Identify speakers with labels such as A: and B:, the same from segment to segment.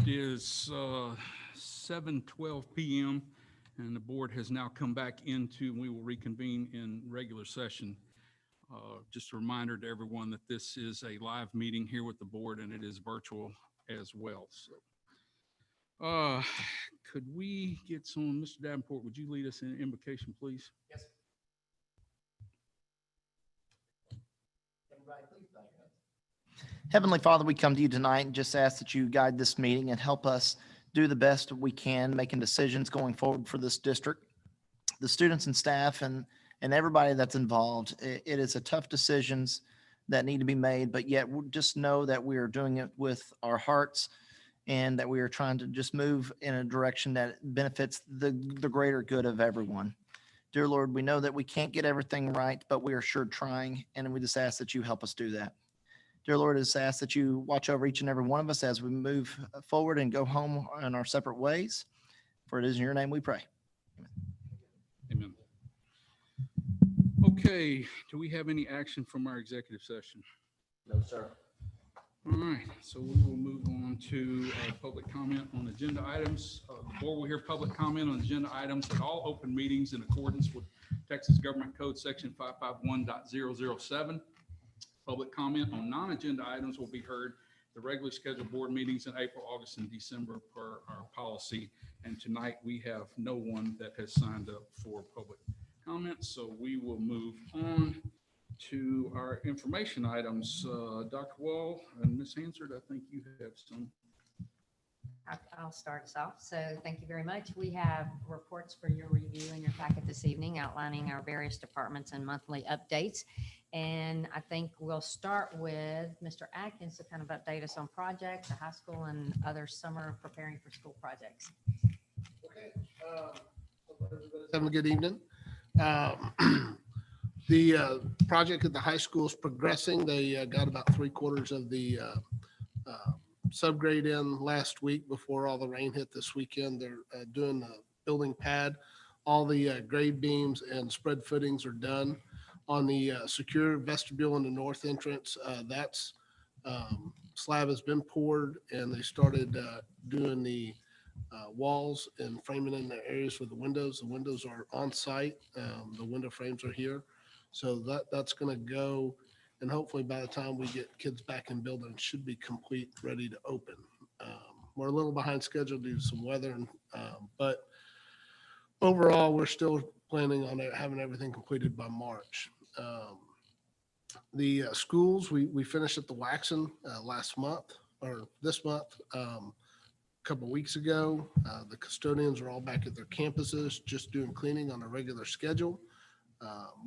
A: It is 7:12 p.m. and the board has now come back into, we will reconvene in regular session. Just a reminder to everyone that this is a live meeting here with the board and it is virtual as well. So, could we get some, Mr. Davenport, would you lead us in an invocation, please?
B: Yes. Everybody, please bow your heads.
C: Heavenly Father, we come to you tonight and just ask that you guide this meeting and help us do the best we can, making decisions going forward for this district, the students and staff and everybody that's involved. It is a tough decisions that need to be made, but yet we just know that we are doing it with our hearts and that we are trying to just move in a direction that benefits the greater good of everyone. Dear Lord, we know that we can't get everything right, but we are sure trying, and we just ask that you help us do that. Dear Lord, I just ask that you watch over each and every one of us as we move forward and go home in our separate ways. For it is in your name we pray.
A: Amen. Okay, do we have any action from our executive session?
B: No, sir.
A: All right, so we will move on to public comment on agenda items. The board will hear public comment on agenda items at all open meetings in accordance with Texas Government Code Section 551.007. Public comment on non-agenda items will be heard the regularly scheduled board meetings in April, August, and December per our policy. And tonight we have no one that has signed up for public comments, so we will move on to our information items. Dr. Wall and Ms. Hansard, I think you have some.
D: I'll start us off. So thank you very much. We have reports for your review in your packet this evening outlining our various departments and monthly updates. And I think we'll start with Mr. Atkins to kind of update us on projects, the high school and other summer preparing for school projects.
E: Okay. Having a good evening. The project at the high school is progressing. They got about 3/4 of the subgrade in last week before all the rain hit this weekend. They're doing the building pad. All the grade beams and spread footings are done. On the secure vestibule in the north entrance, that's slab has been poured and they started doing the walls and framing in the areas for the windows. The windows are on site. The window frames are here. So that's going to go, and hopefully by the time we get kids back in building, it should be complete, ready to open. We're a little behind schedule due to some weather, but overall, we're still planning on having everything completed by March. The schools, we finished at the Waxon last month, or this month. A couple of weeks ago, the custodians are all back at their campuses, just doing cleaning on a regular schedule.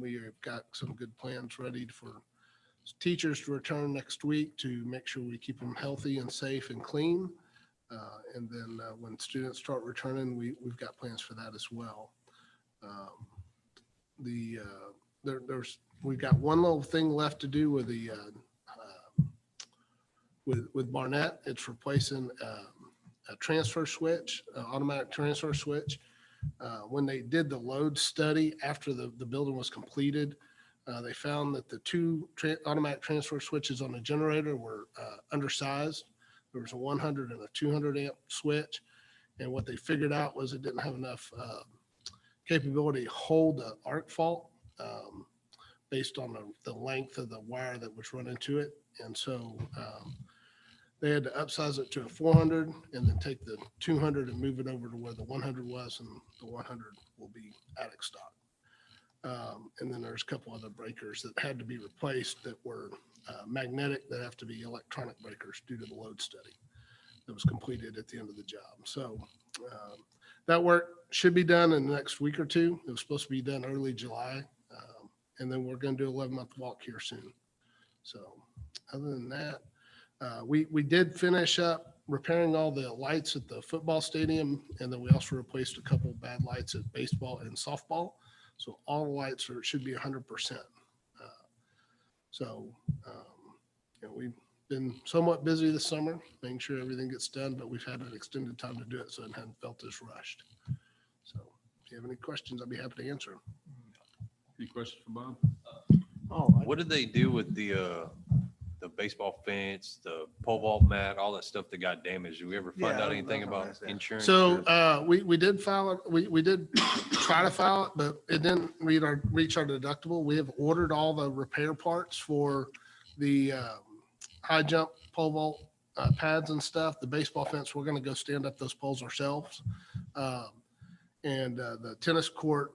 E: We have got some good plans ready for teachers to return next week to make sure we keep them healthy and safe and clean. And then when students start returning, we've got plans for that as well. We've got one little thing left to do with the with Barnett. It's replacing a transfer switch, automatic transfer switch. When they did the load study after the building was completed, they found that the two automatic transfer switches on the generator were undersized. There was a 100 and a 200 amp switch. And what they figured out was it didn't have enough capability to hold the arc fault based on the length of the wire that was run into it. And so they had to upsize it to a 400 and then take the 200 and move it over to where the 100 was, and the 100 will be attic stock. And then there's a couple other breakers that had to be replaced that were magnetic, that have to be electronic breakers due to the load study that was completed at the end of the job. So that work should be done in the next week or two. It was supposed to be done early July. And then we're going to do 11-month walk here soon. So other than that, we did finish up repairing all the lights at the football stadium, and then we also replaced a couple of bad lights at baseball and softball. So all the lights should be 100%. We've been somewhat busy this summer, making sure everything gets done, but we've had an extended time to do it, so it hadn't felt as rushed. So if you have any questions, I'd be happy to answer them.
A: Any questions for Bob?
C: Oh,
F: What did they do with the the baseball fence, the pole vault mat, all that stuff that got damaged. Did we ever find
G: Yeah,
F: out anything
G: that's
F: about
G: what I said.
F: insurance?
E: So
F: or-
E: we did file it. We did try to file it, but it didn't reach our deductible. We have ordered all the repair parts for the high jump pole vault pads and stuff. The baseball fence, we're going to go stand up those poles ourselves. And the tennis court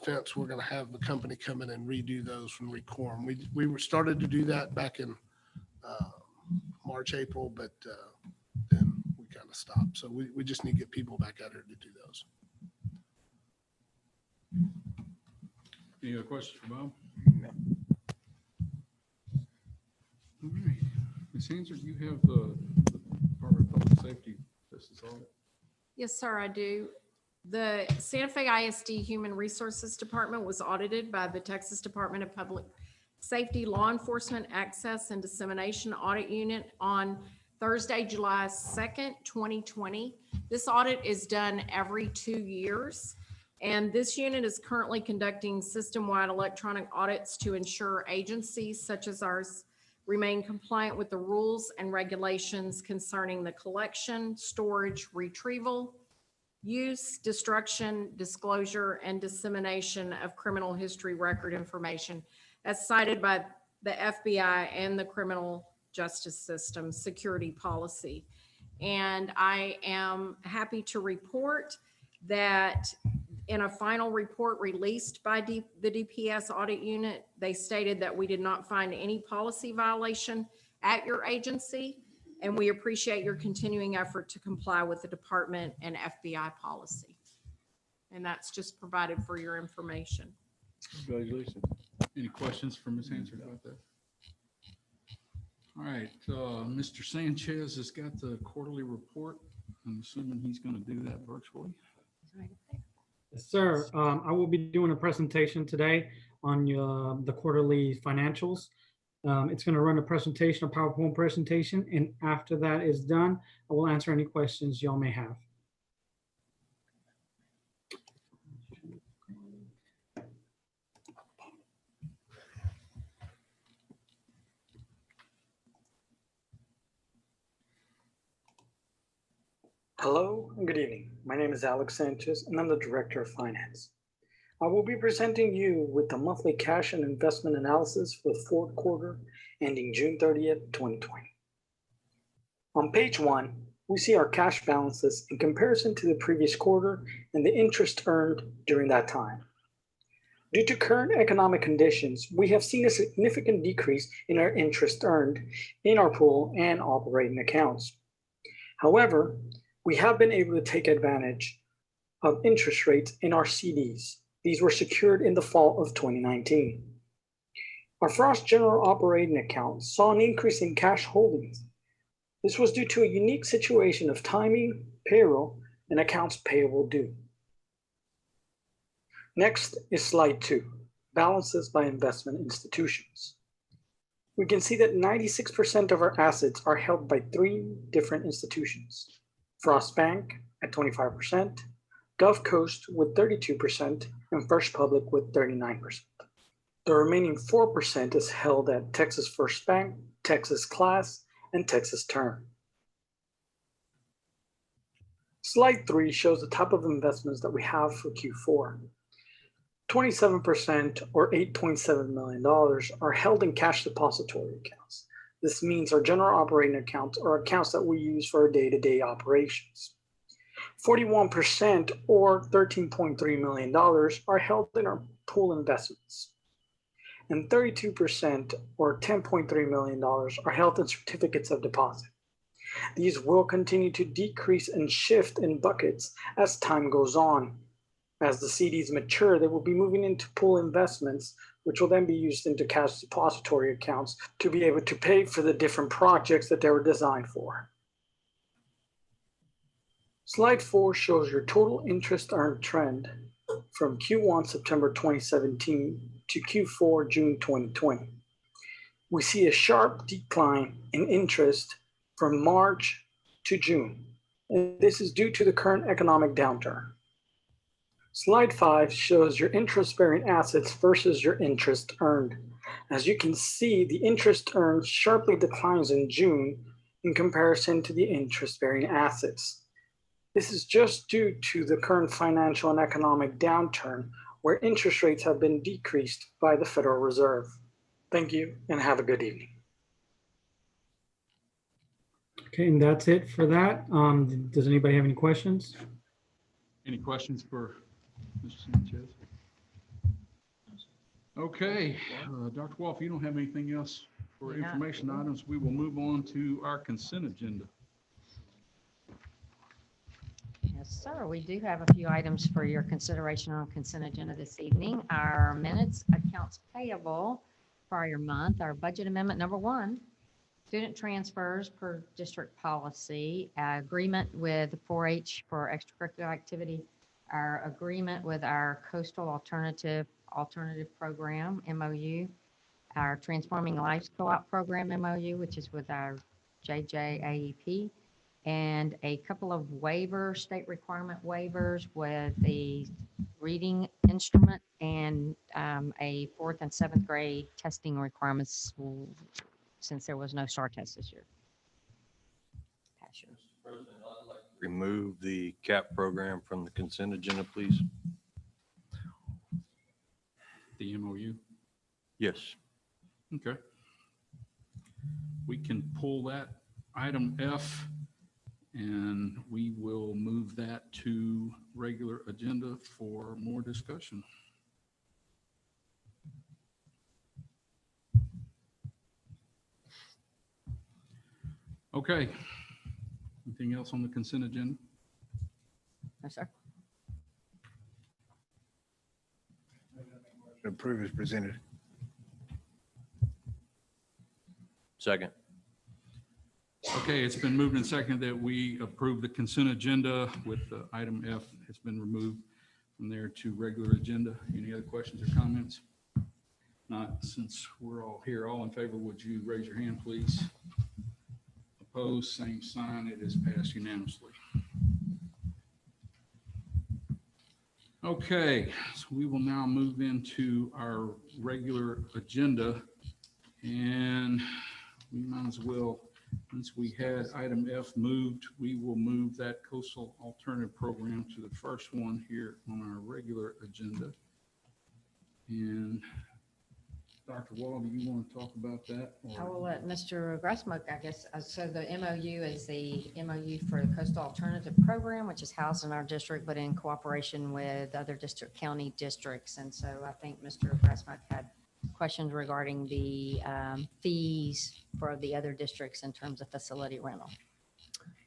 E: fence, we're going to have the company come in and redo those from recore 'em. We were started to do that back in March, April, but then we kind of stopped. So we just need to get people back out here to do those.
A: Any other questions for Bob? All right. Ms. Hanser, you have the Department of Public Safety. This is all.
H: Yes, sir, I do. The Santa Fe ISD Human Resources Department was audited by the Texas Department of Public Safety Law Enforcement Access and Dissemination Audit Unit on Thursday, July 2nd, 2020. This audit is done every 2 years. And this unit is currently conducting system-wide electronic audits to ensure agencies such as ours remain compliant with the rules and regulations concerning the collection, storage, retrieval, use, destruction, disclosure, and dissemination of criminal history record information as cited by the FBI and the criminal justice system security policy. And I am happy to report that in a final report released by the DPS audit unit, they stated that we did not find any policy violation at your agency. And we appreciate your continuing effort to comply with the department and FBI policy. And that's just provided for your information.
A: Congratulations. Any questions for Ms. Hanser about that? All right, Mr. Sanchez has got the quarterly report. I'm assuming he's going to do that virtually.
I: Yes, sir. I will be doing a presentation today on the quarterly financials. It's going to run a presentation, a PowerPoint presentation, and after that is done, I will answer any questions y'all may have.
J: Hello and good evening. My name is Alex Sanchez and I'm the Director of Finance. I will be presenting you with the monthly cash and investment analysis for the fourth quarter ending June 30th, 2020. On page 1, we see our cash balances in comparison to the previous quarter and the interest earned during that time. Due to current economic conditions, we have seen a significant decrease in our interest earned in our pool and operating accounts. However, we have been able to take advantage of interest rates in our CDs. These were secured in the fall of 2019. Our Frost General Operating Account saw an increase in cash holdings. This was due to a unique situation of timing, payroll, and accounts payable due. Next is slide 2, balances by investment institutions. We can see that 96% of our assets are held by 3 different institutions. Frost Bank at 25%, Gulf Coast with 32%, and First Public with 39%. The remaining 4% is held at Texas First Bank, Texas Class, and Texas Term. Slide 3 shows the type of investments that we have for Q4. 27% or $8.7 million are held in cash depository accounts. This means our general operating accounts are accounts that we use for our day-to-day operations. 41% or $13.3 million are held in our pool investments. And 32% or $10.3 million are held in certificates of deposit. These will continue to decrease and shift in buckets as time goes on. As the CDs mature, they will be moving into pool investments, which will then be used into cash depository accounts to be able to pay for the different projects that they were designed for. Slide 4 shows your total interest earned trend from Q1 September 2017 to Q4 June 2020. We see a sharp decline in interest from March to June, and this is due to the current economic downturn. Slide 5 shows your interest-bearing assets versus your interest earned. As you can see, the interest earned sharply declines in June in comparison to the interest-bearing assets. This is just due to the current financial and economic downturn where interest rates have been decreased by the Federal Reserve. Thank you and have a good evening.
I: Okay, and that's it for that. Does anybody have any questions?
A: Any questions for Mr. Sanchez? Okay, Dr. Wolf, you don't have anything else for
D: Do not.
A: information items. We will move on to our consent agenda.
D: Yes, sir. We do have a few items for your consideration on consent agenda this evening. Our minutes, accounts payable, prior month, our budget amendment number 1, student transfers per district policy, agreement with 4-H for extracurricular activity, our agreement with our coastal alternative program, MOU, our Transforming Lives Co-op program, MOU, which is with our JJAEP, and a couple of waivers, state requirement waivers with the reading instrument and a 4th and 7th grade testing requirements since there was no STAR test this year. Pass your-
F: Remove the CAP program from the consent agenda, please.
A: The MOU.
F: Yes.
A: Okay. We can pull that item F and we will move that to regular agenda for more discussion. Okay. Anything else on the consent agenda?
D: No, sir.
G: Approve as presented.
F: Second.
A: Okay, it's been moved and seconded that we approve the consent agenda with item F. It's been removed from there to regular agenda. Any other questions or comments? Not, since we're all here, all in favor, would you raise your hand, please? Opposed, same sign. It is passed unanimously. Okay, so we will now move into our regular agenda. And we might as well, since we had item F moved, we will move that coastal alternative program to the first one here on our regular agenda. And Dr. Wall, do you want to talk about that?
D: I will let Mr. Gressmuck, I guess. So the MOU is the MOU for the Coastal Alternative Program, which is housed in our district, but in cooperation with other district county districts. And so I think Mr. Gressmuck had questions regarding the fees for the other districts in terms of facility rental.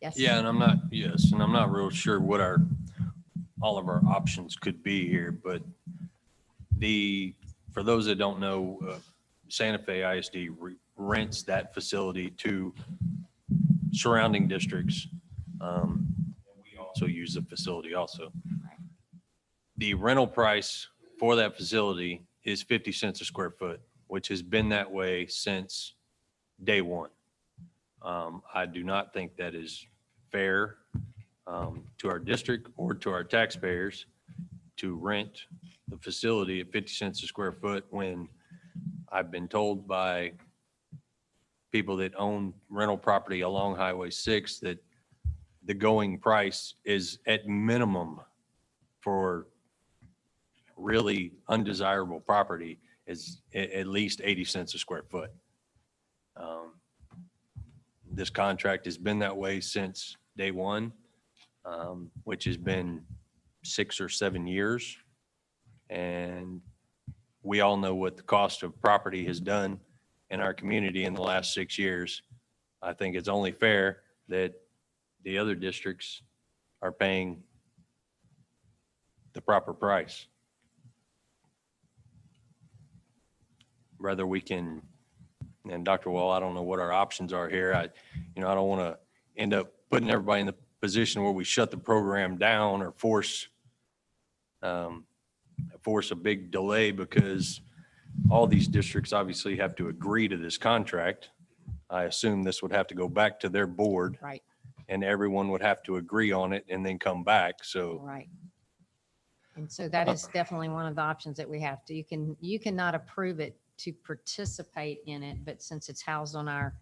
D: Yes?
F: Yeah, and I'm not real sure what all of our options could be here, but for those that don't know, Santa Fe ISD rents that facility to surrounding districts. We also use the facility also.
D: Right.
F: The rental price for that facility is 50 cents a square foot, which has been that way since day one. I do not think that is fair to our district or to our taxpayers to rent the facility at 50 cents a square foot when I've been told by people that own rental property along Highway 6 that the going price is at minimum for really undesirable property is at least 80 cents a square foot. This contract has been that way since day one, which has been 6 or 7 years. And we all know what the cost of property has done in our community in the last 6 years. I think it's only fair that the other districts are paying the proper price. Whether we can, and Dr. Wall, I don't know what our options are here. I don't want to end up putting everybody in the position where we shut the program down or force a big delay, because all these districts obviously have to agree to this contract. I assume this would have to go back to their board.
D: Right.
F: And everyone would have to agree on it and then come back. So
D: Right. And so that is definitely one of the options that we have to, you cannot approve it to participate in it, but since it's housed on our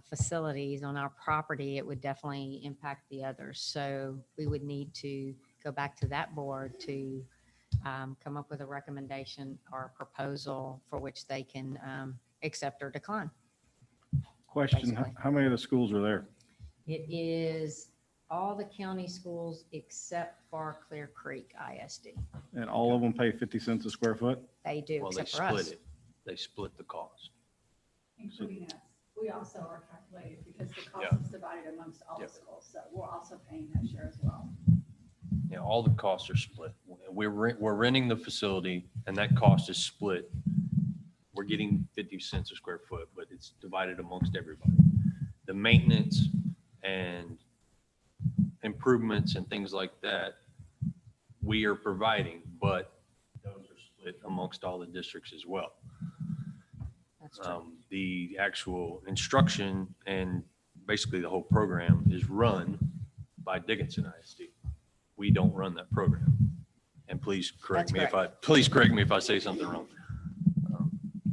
D: facilities, on our property, it would definitely impact the others. So we would need to go back to that board to come up with a recommendation or a proposal for which they can accept or decline.
G: Question,
D: Basically.
G: how many of the schools are there?
D: It is all the county schools except for Clear Creek ISD.
G: And all of them pay 50 cents a square foot?
D: They do,
F: Well, they
D: except for us.
F: split it. They split the cost.
K: Including us. We also are calculated because the
F: Yeah.
K: cost is divided amongst all
F: Yeah.
K: the schools. So we're also paying that share as well.
F: Yeah, all the costs are split. We're renting the facility and that cost is split. We're getting 50 cents a square foot, but it's divided amongst everybody. The maintenance and improvements and things like that, we are providing, but those are split amongst all the districts as well.
D: That's true.
F: The actual instruction and basically the whole program is run by Dickinson ISD. We don't run that program. And please correct
D: That's
F: me if I say something wrong.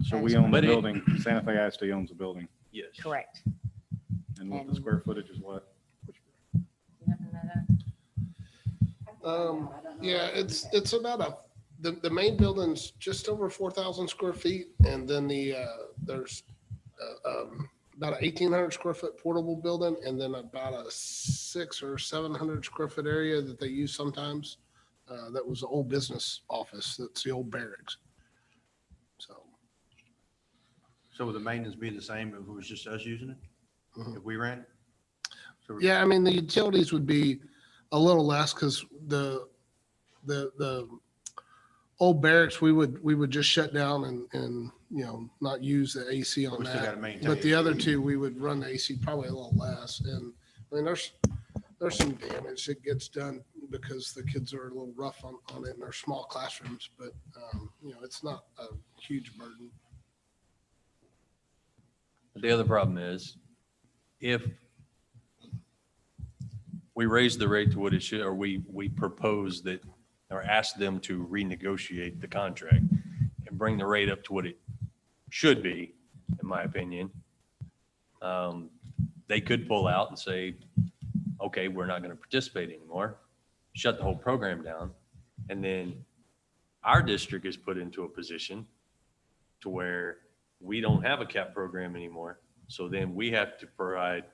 G: So
D: That
G: we
D: is
G: own the
F: correct.
G: building, Santa Fe ISD owns the building,
F: Yes.
D: Correct.
G: and what the
D: And-
G: square footage is what?
D: You happen to know that?
E: Yeah, it's about the main building's just over 4,000 square feet. And then there's about a 1,800 square foot portable building and then about a 600 or 700 square foot area that they use sometimes. That was the old business office. That's the old barracks.
L: So would the maintenance be the same if it was just us using it?
E: Mhm.
L: If we ran it? So
E: Yeah, I mean, the utilities would be a little less because the old barracks, we would just shut down and, not use the AC on
L: We still gotta
E: that.
L: maintain
E: But
L: it.
E: the other two, we would run the AC probably a little less. And I mean, there's some damage that gets done because the kids are a little rough on it in their small classrooms, but, it's not a huge burden.
F: The other problem is if we raise the rate to what it should, or we propose that, or ask them to renegotiate the contract and bring the rate up to what it should be, in my opinion, they could pull out and say, okay, we're not going to participate anymore, shut the whole program down. And then our district is put into a position to where we don't have a CAP program anymore. So then we have to provide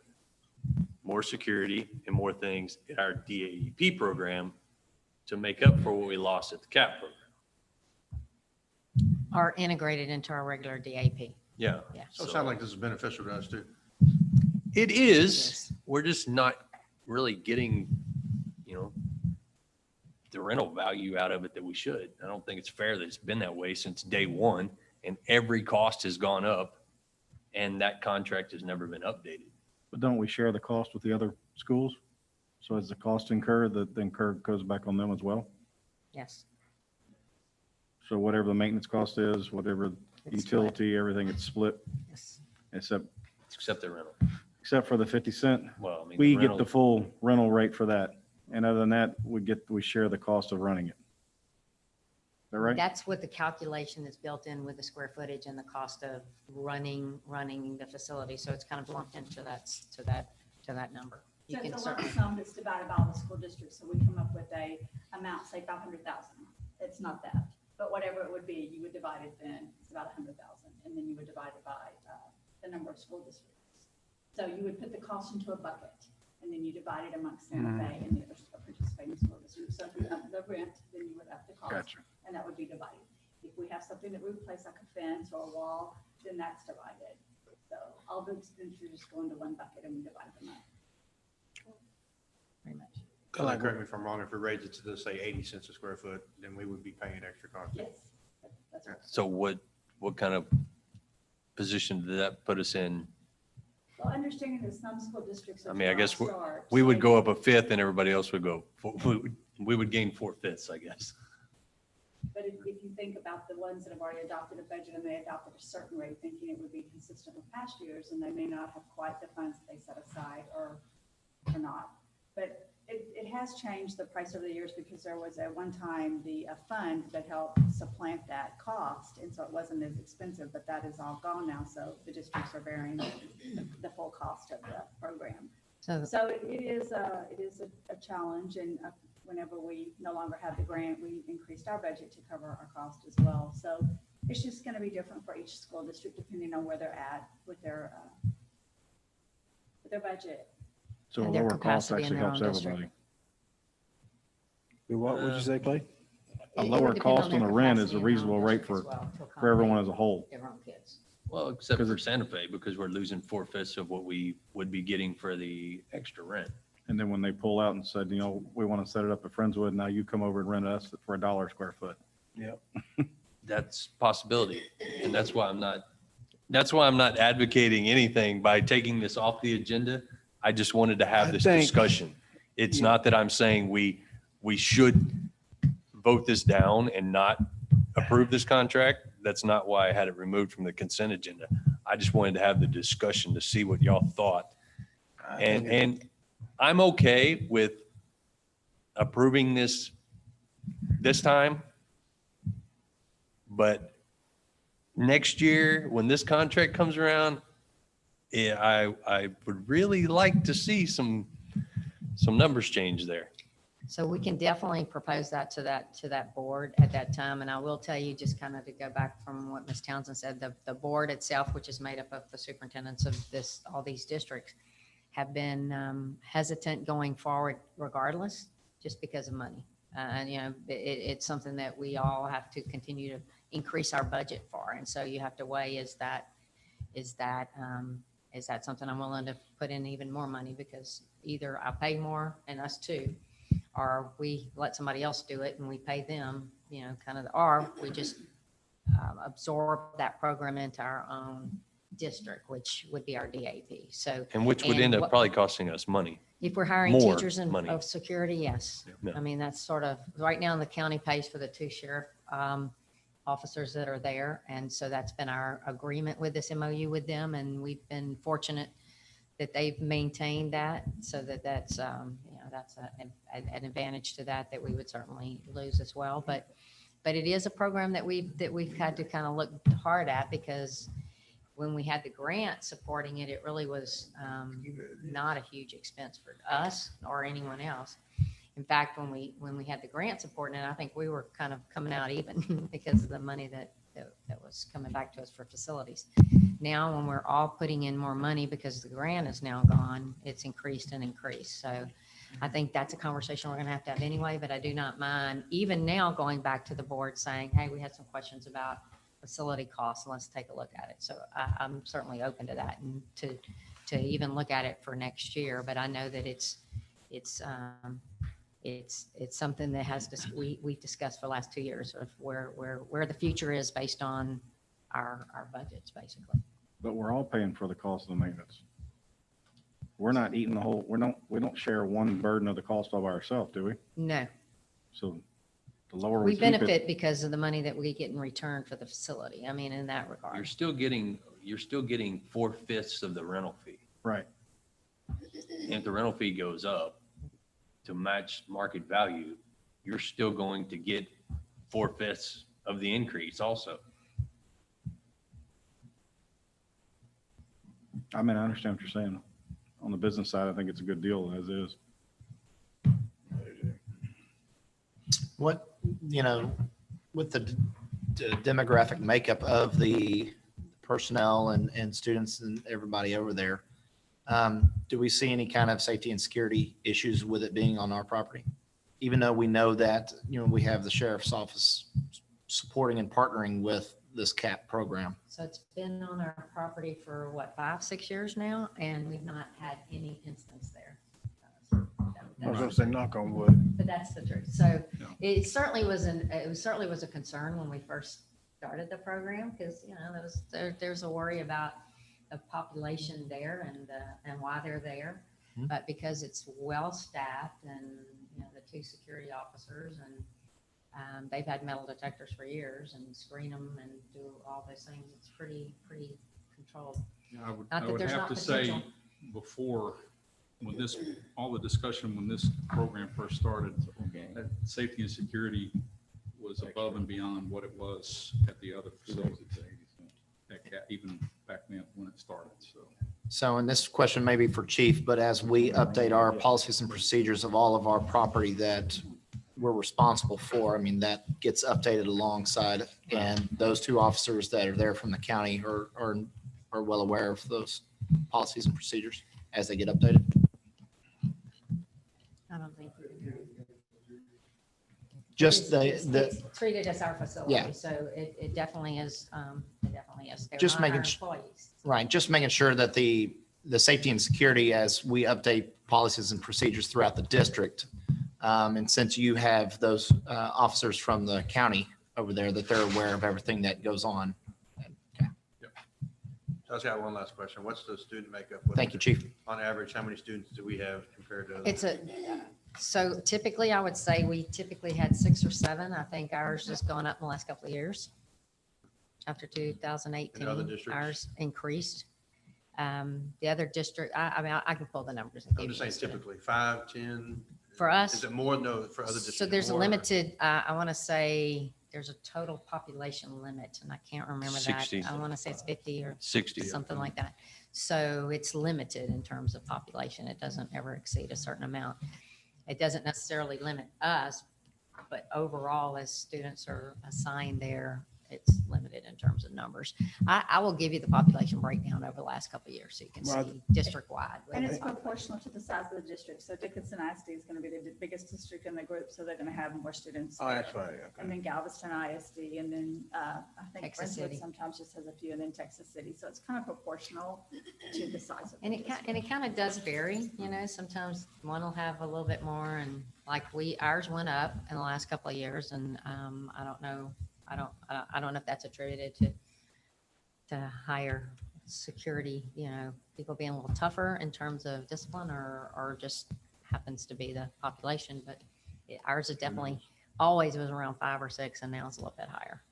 F: more security and more things in our DAEP program to make up for what we lost at the CAP program.
D: Are integrated into our regular DAP.
F: Yeah.
D: Yeah.
L: So it sounds like this is beneficial to us too.
F: It is.
D: Yes.
F: We're just not really getting, the rental value out of it that we should. I don't think it's fair that it's been that way since day one and every cost has gone up and that contract has never been updated.
G: But don't we share the cost with the other schools? So as the cost incur, the incur goes back on them as well?
D: Yes.
G: So whatever the maintenance cost is, whatever
D: It's
G: utility, everything, it's split
D: Yes.
F: Except the rental.
G: except for the 50 cent.
F: Well, I mean.
G: We
F: the
G: get
F: rental-
G: the full rental rate for that. And other than that, we share the cost of running it. Is that right?
D: That's what the calculation is built in with the square footage and the cost of running the facility. So it's kind of lumped into that number. You
K: So
D: can
K: it's a lump
D: certainly,
K: sum that's divided by all the school districts. So we come up with a amount, say 500,000. It's not that, but whatever it would be, you would divide it then, it's about 100,000. And then you would divide it by the number of school districts. So you would put the cost into a bucket and then you divide it amongst Santa Fe and the other participating school districts. So if you have the rent, then you would have the cost.
G: Gotcha.
K: And that would be divided. If we have something that we replace like a fence or a wall, then that's divided. So all the expenditures go into one bucket and we divide them up.
D: pretty much.
L: Correct me if I'm wrong, if we raised it to, say, 80 cents a square foot, then we would be paying extra cost.
K: Yes, that's right.
F: So what kind of position did that put us in?
K: Well, understanding that some school districts are.
F: I mean, I guess
K: strong start,
F: we would
K: so-
F: go up a fifth and everybody else would go, we would gain 4/5, I guess.
K: But if you think about the ones that have already adopted a budget and they adopted a certain rate, thinking it would be consistent with past years, and they may not have quite the funds that they set aside or not. But It has changed the price over the years because there was at one time a fund that helped supplant that cost. And so it wasn't as expensive, but that is all gone now. So the districts are bearing the full cost of the program. So it is a challenge. And whenever we no longer have the grant, we increased our budget to cover our cost as well. So it's just going to be different for each school district depending on where they're at with their budget.
G: So a
D: And their
G: lower cost
D: capacity in
G: actually
D: their
G: helps
D: own district.
G: everybody.
M: Do what would you say, Clay?
G: A
D: It would
G: lower
D: depend
G: cost
D: on
G: on
D: their
G: the rent is
D: capacity
G: a
D: in their own
G: reasonable rate
D: district as
G: for,
D: well, to
G: for everyone
D: accommodate
G: as a whole.
D: their own kids.
F: Well, except
G: 'Cause
F: for
G: it's-
F: Santa Fe, because we're losing 4/5 of what we would be getting for the extra rent.
G: And then when they pull out and said, you know, we want to set it up at Friendswood, now you come over and rent us for $1 a square foot.
M: Yep.
F: That's a possibility. And that's why I'm not advocating anything by taking this off the agenda. I just wanted to have
M: I
F: this
M: think-
F: discussion. It's
M: Yeah.
F: not that I'm saying we should vote this down and not approve this contract. That's not why I had it removed from the consent agenda. I just wanted to have the discussion to see what y'all thought. And I'm okay with approving this time. But next year, when this contract comes around, I would really like to see some numbers change there.
D: So we can definitely propose that to that board at that time. And I will tell you, just kind of to go back from what Ms. Townsend said, the board itself, which is made up of the superintendents of all these districts, have been hesitant going forward regardless, just because of money. And, you know, it's something that we all have to continue to increase our budget for. And so you have to weigh, is that something I'm willing to put in even more money, because either I pay more, and us too, or we let somebody else do it and we pay them, you know, or we just absorb that program into our own district, which would be our DAP. So
F: And which would end up probably costing us money.
D: if we're hiring
F: more
D: teachers
F: money.
D: of security, yes.
F: Yeah.
D: I mean, that's sort of, right now the county pays for the 2 sheriff officers that are there. And so that's been our agreement with this MOU with them. And we've been fortunate that they've maintained that, so that's, you know, that's an advantage to that we would certainly lose as well. But it is a program that we've had to kind of look hard at, because when we had the grant supporting it, it really was not a huge expense for us or anyone else. In fact, when we had the grant supporting it, I think we were kind of coming out even because of the money that was coming back to us for facilities. Now, when we're all putting in more money because the grant is now gone, it's increased and increased. So I think that's a conversation we're going to have anyway, but I do not mind even now going back to the board saying, hey, we had some questions about facility costs, and let's take a look at it. So I'm certainly open to that, and to even look at it for next year. But I know that it's something that we've discussed for the last 2 years of where the future is based on our budgets, basically.
G: But we're all paying for the cost of the maintenance. We're not eating the whole, we don't share one burden of the cost of ourselves, do we?
D: No,
G: So the lower
D: we
G: we keep it.
D: benefit because of the money that we get in return for the facility. I mean, in that
F: You're
D: regard.
F: still getting 4/5 of the rental fee.
G: Right.
F: And if the rental fee goes up to match market value, you're still going to get 4/5 of the increase also.
G: I mean, I understand what you're saying. On the business side, I think it's a good deal as is.
C: What, you know, with the demographic makeup of the personnel and students and everybody over there, do we see any kind of safety and security issues with it being on our property? Even though we know that, you know, we have the sheriff's office supporting and partnering with this CAP program.
D: So it's been on our property for what, 5-6 years now, and we've not had any instance there.
M: I was gonna say knock on wood.
D: But that's the truth. So
A: Yeah.
D: it certainly was a concern when we first started the program, because, you know, there's a worry about the population there and why they're there.
C: Mhm.
D: But because it's well-staffed and, you know, the 2 security officers, and they've had metal detectors for years and screen them and do all those things, it's pretty controlled.
A: Yeah, I
D: Not
A: would
D: that there's
A: have
D: not
A: to say,
D: potential.
A: before when this, all the discussion when this program first started, that safety and security was above and beyond what it was at the other facilities. Even back then when it started, so.
C: So, and this question may be for Chief, but as we update our policies and procedures of all of our property that we're responsible for, I mean, that gets updated alongside, and those two officers that are there from the county are well aware of those policies and procedures as they get updated.
D: I don't think.
C: Just
D: It's treated as our
C: Yeah.
D: facility, so it definitely is, it definitely is. They're
C: Just
D: not our
C: making
D: employees.
C: Right, just making sure that the safety and security, as we update policies and procedures throughout the district, and since you have those officers from the county over there, that they're aware of everything that goes on.
L: So I've got one last question. What's the student makeup?
C: Thank you, Chief.
L: On average, how many students do we have compared to?
D: It's so typically, I would say we typically had 6 or 7. I think ours has gone up in the last couple of years. After 2018,
L: In other districts?
D: ours increased. The other district, I mean, I can pull the numbers. And
L: I'm
D: give
L: just
D: you
L: saying
D: this.
L: typically 5, 10.
D: For us.
L: Is it more? No, for other districts.
D: So there's a
L: more?
D: limited, I want to say, there's a total population limit, and I can't remember that.
F: 60.
D: I want to say it's 50 or
F: 60.
D: something like that. So it's limited in terms of population. It doesn't ever exceed a certain amount. It doesn't necessarily limit us, but overall, as students are assigned there, it's limited in terms of numbers. I will give you the population breakdown over the last couple of years so you can see district-wide.
K: And it's proportional to the size of the district. So Dickinson ISD is going to be the biggest district in the group, so they're going to have more students.
L: Oh, that's right.
K: And then Galveston ISD, and then I think
D: Texas
K: Brentwood
D: City.
K: sometimes just has a few, and then Texas City. So it's kind of proportional to the size of.
D: And
K: the district.
D: it kind of does vary, you know, sometimes one will have a little bit more, and like ours went up in the last couple of years, and I don't know if that's attributed to higher security, you know, people being a little tougher in terms of discipline, or just happens to be the population, but ours is definitely always was around 5 or 6, and now it's a little bit higher.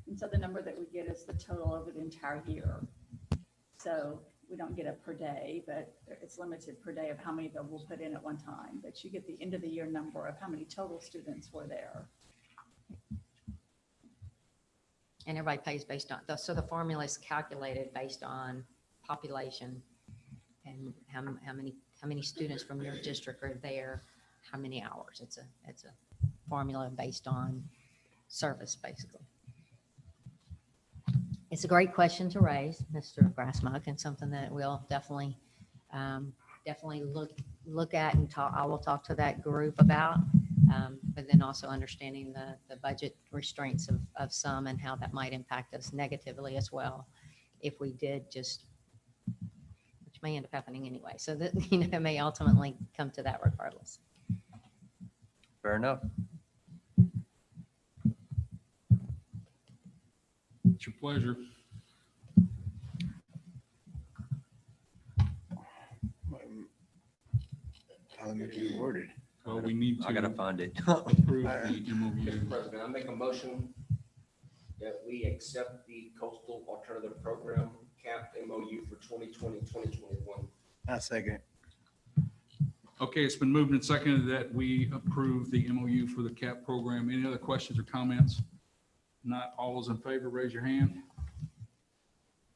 K: And so the number that we get is the total over the entire year. So we don't get it per day, but it's limited per day of how many that we'll put in at one time. But you get the end of the year number of how many total students were there.
D: And everybody pays based on, so the formula is calculated based on population and how many students from your district are there, how many hours. It's a formula based on service, basically. It's a great question to raise, Mr. Grassmug, and something that we'll definitely look at and talk. I will talk to that group about. But then also understanding the budget restraints of some and how that might impact us negatively as well if we did just, which may end up happening anyway. So that, you know, it may ultimately come to that regardless.
F: Fair enough.
A: It's your pleasure.
M: How am I worded?
A: Well, we need
F: I gotta
A: to
F: find it.
A: approve the MOU.
B: Mr. President, I make a motion that we accept the Coastal Alternative Program CAP MOU for 2020, 2021.
M: I second.
A: Okay, it's been moved and seconded that we approve the MOU for the CAP program. Any other questions or comments? Not all those in favor, raise your hand.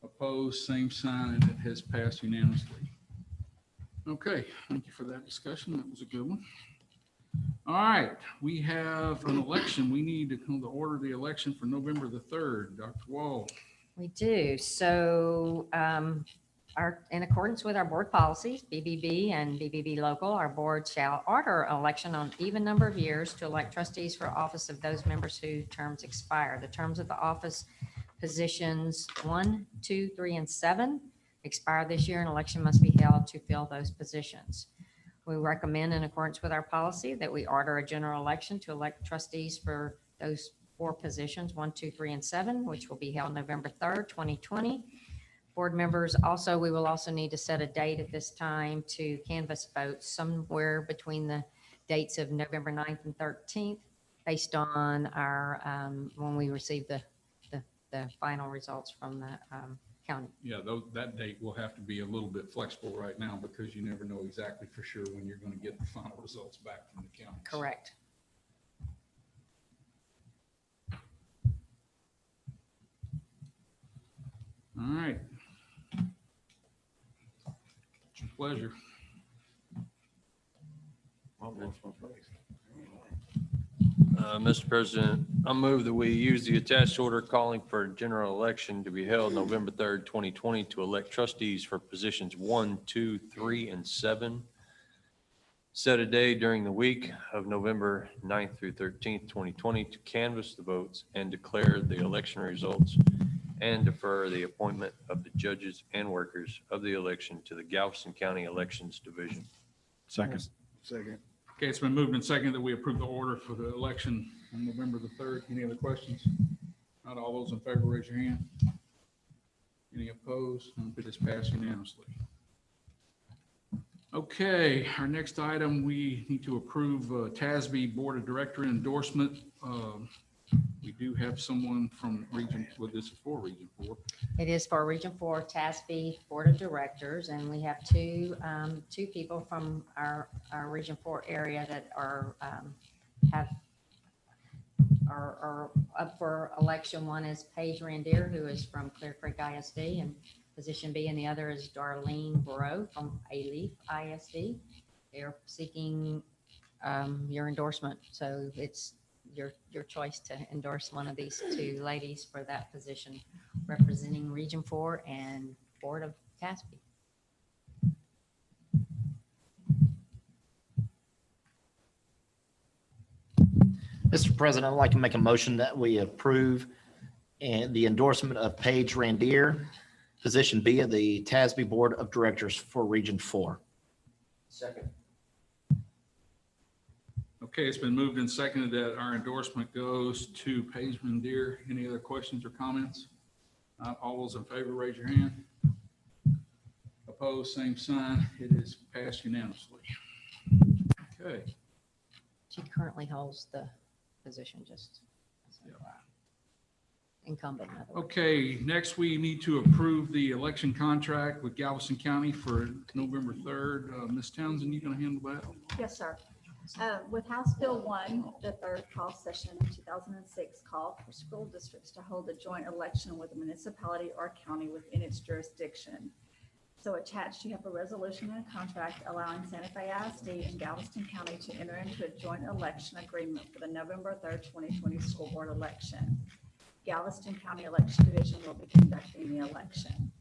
A: Opposed, same sign, and it has passed unanimously. Okay, thank you for that discussion. That was a good one. All right, we have an election. We need to come to order the election for November the 3rd. Dr. Wall.
D: We do. So in accordance with our board policies, BBB and BBB local, our board shall order an election on even number of years to elect trustees for office of those members whose terms expire. The terms of the office positions 1, 2, 3, and 7 expire this year. An election must be held to fill those positions. We recommend, in accordance with our policy, that we order a general election to elect trustees for those 4 positions, 1, 2, 3, and 7, which will be held November 3rd, 2020. Board members, we will also need to set a date at this time to canvass votes somewhere between the dates of November 9th and 13th, based on our, when we receive the final results from the county.
A: Yeah, that date will have to be a little bit flexible right now because you never know exactly for sure when you're going to get the final results back from the county.
D: Correct.
A: All right. It's your pleasure.
F: Mr. President, I move that we use the attached order calling for a general election to be held November 3rd, 2020 to elect trustees for positions 1, 2, 3, and 7. Set a day during the week of November 9th through 13th, 2020 to canvass the votes and declare the election results and defer the appointment of the judges and workers of the election to the Galveston County Elections Division.
G: Second.
M: Second.
A: Okay, it's been moved and seconded that we approve the order for the election on November the 3rd. Any other questions? Not all those in favor, raise your hand. Any opposed? None. It is passed unanimously. Okay, our next item, we need to approve TASBY Board of Director endorsement. We do have someone from Region, well, this is for Region 4.
D: It is for Region 4 TASB Board of Directors, and we have two people from our Region 4 area that are up for election. One is Paige Randier, who is from Clear Creek ISD, and position B, and the other is Darlene Burrow from Alief ISD. They're seeking your endorsement, so it's your choice to endorse one of these two ladies for that position, representing Region 4 and Board of TASBY.
C: Mr. President, I'd like to make a motion that we approve and the endorsement of Paige Randier, position B of the TASBY Board of Directors for Region 4.
B: Second.
A: Okay, it's been moved and seconded that our endorsement goes to Paige Randier. Any other questions or comments? Not all those in favor, raise your hand. Opposed, same sign. It is passed unanimously. Okay.
D: She currently holds the position, just incumbent. in other words.
A: Okay, next we need to approve the election contract with Galveston County for November 3rd. Ms. Townsend, you gonna handle that?
K: Yes, sir. With House Bill 1, the third call session in 2006 called for school districts to hold a joint election with a municipality or county within its jurisdiction. So attached, you have a resolution and a contract allowing Santa Fe ISD and Galveston County to enter into a joint election agreement for the November 3rd, 2020 school board election. Galveston County Election Division will be conducting the election.